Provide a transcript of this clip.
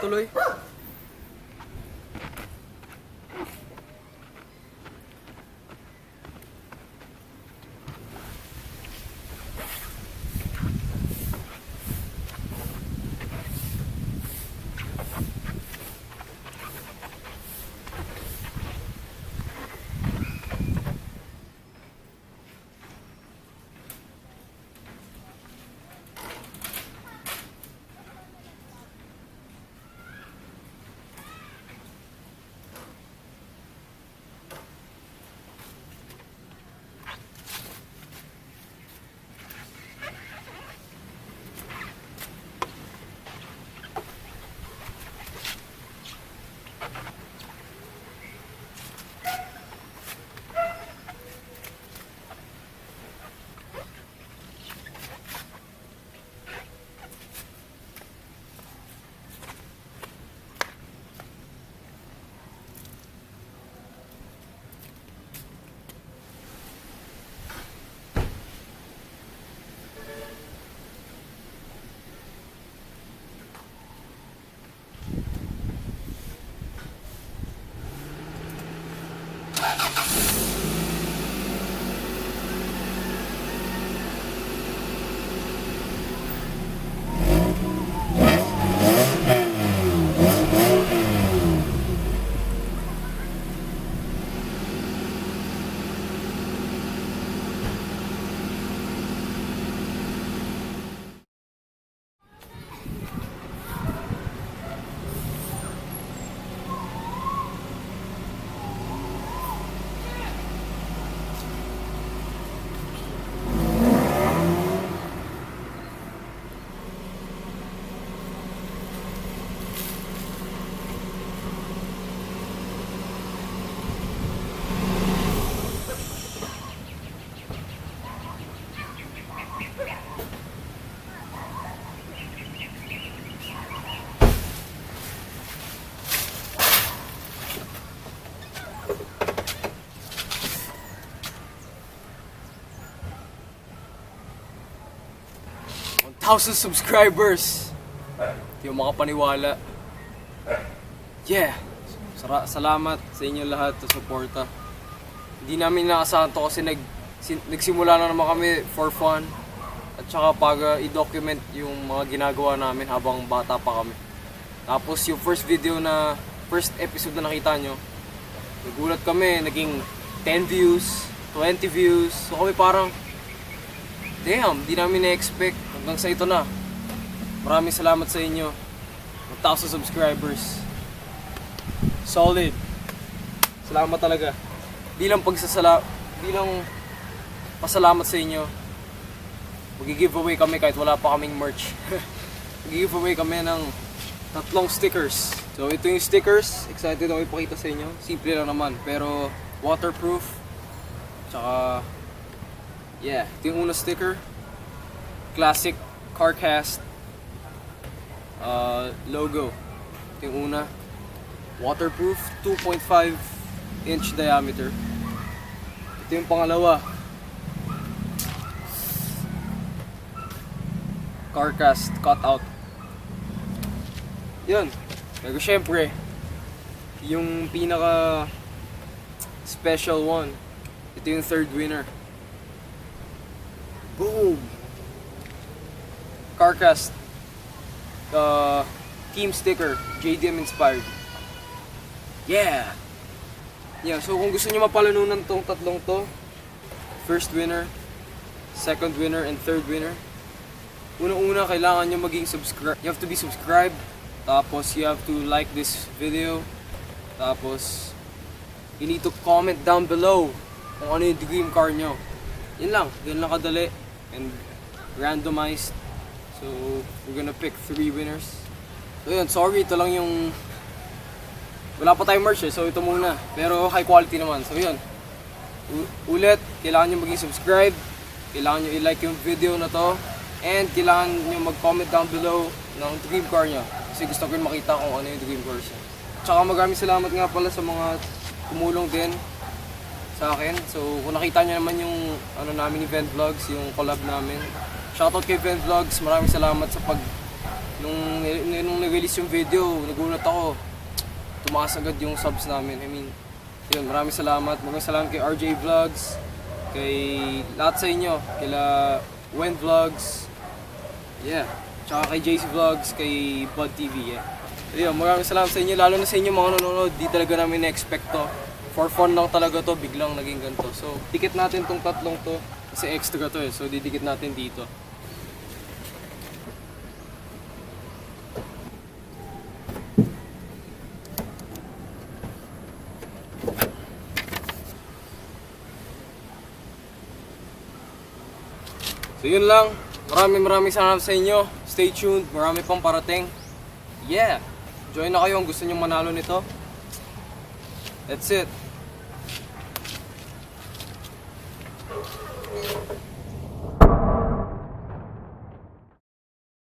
tuloy. Thousand subscribers. Hindi mo makapaniwala. Yeah. Salamat sa inyo lahat sa suporta. Hindi namin inaasahan to kasi nagsimula na naman kami for fun. At saka para i-document yung mga ginagawa namin habang bata pa kami. Tapos yung first episode na nakita nyo, nagulat kami, naging 10 views, 20 views. So kami parang, damn, di namin na-expect. Hanggang sa ito na. Maraming salamat sa inyo. 1,000 subscribers. Solid. Salamat talaga. Bilang pasalamat sa inyo, mag-giveaway kami kahit wala pa kaming merch. Mag-giveaway kami ng 3 stickers. So ito yung stickers. Excited ako ipakita sa inyo. Simple lang naman, pero waterproof. Tsaka, yeah, ito yung unang sticker. Classic CarCast logo. Ito yung una. Waterproof, 2.5 inch diameter. Ito yung pangalawa. CarCast cutout. Yun. Pero syempre, yung pinaka special one, ito yung third winner. Boom! CarCast team sticker, JDM inspired. Yeah! Yeah, so kung gusto niyo mapalanunan tong tatlong to, first winner, second winner, and third winner, unang-una kailangan nyo maging subscribe. You have to be subscribed. Tapos you have to like this video. Tapos you need to comment down below kung ano yung dream car nyo. Yun lang kadali and randomized. So we're gonna pick 3 winners. So yun, sorry, ito lang yung wala pa tayong merch so ito muna. Pero high quality naman. So yun, ulit, kailangan nyo maging subscribe. Kailangan nyo i-like yung video na to. And kailangan nyo mag-comment down below ng dream car nyo. Kasi gusto ko rin makita kung ano yung dream car nyo. Tsaka maraming salamat nga pala sa mga tumulong din sa akin. So kung nakita nyo naman yung ano namin event vlogs, yung collab namin. Shoutout kay event vlogs, maraming salamat sa nung Ngayon nung nag-release yung video, nagulat ako. Tumaas agad yung subs namin. I mean, yun, maraming salamat. Maraming salamat kay RJ Vlogs, kay lahat sa inyo, kila Wen Vlogs, yeah, tsaka kay JC Vlogs, kay Bud TV, yeah. So, yun, maraming salamat sa inyo, lalo na sa inyo mga nanonood. Di talaga namin na-expect to. For fun lang talaga to, biglang naging ganito. So, dikit natin tong tatlong to, kasi extra to eh. So, didikit natin dito. So yun lang, maraming salamat sa inyo. Stay tuned, marami pang parating. Yeah, join na kayo kung gusto nyo manalo nito. That's it.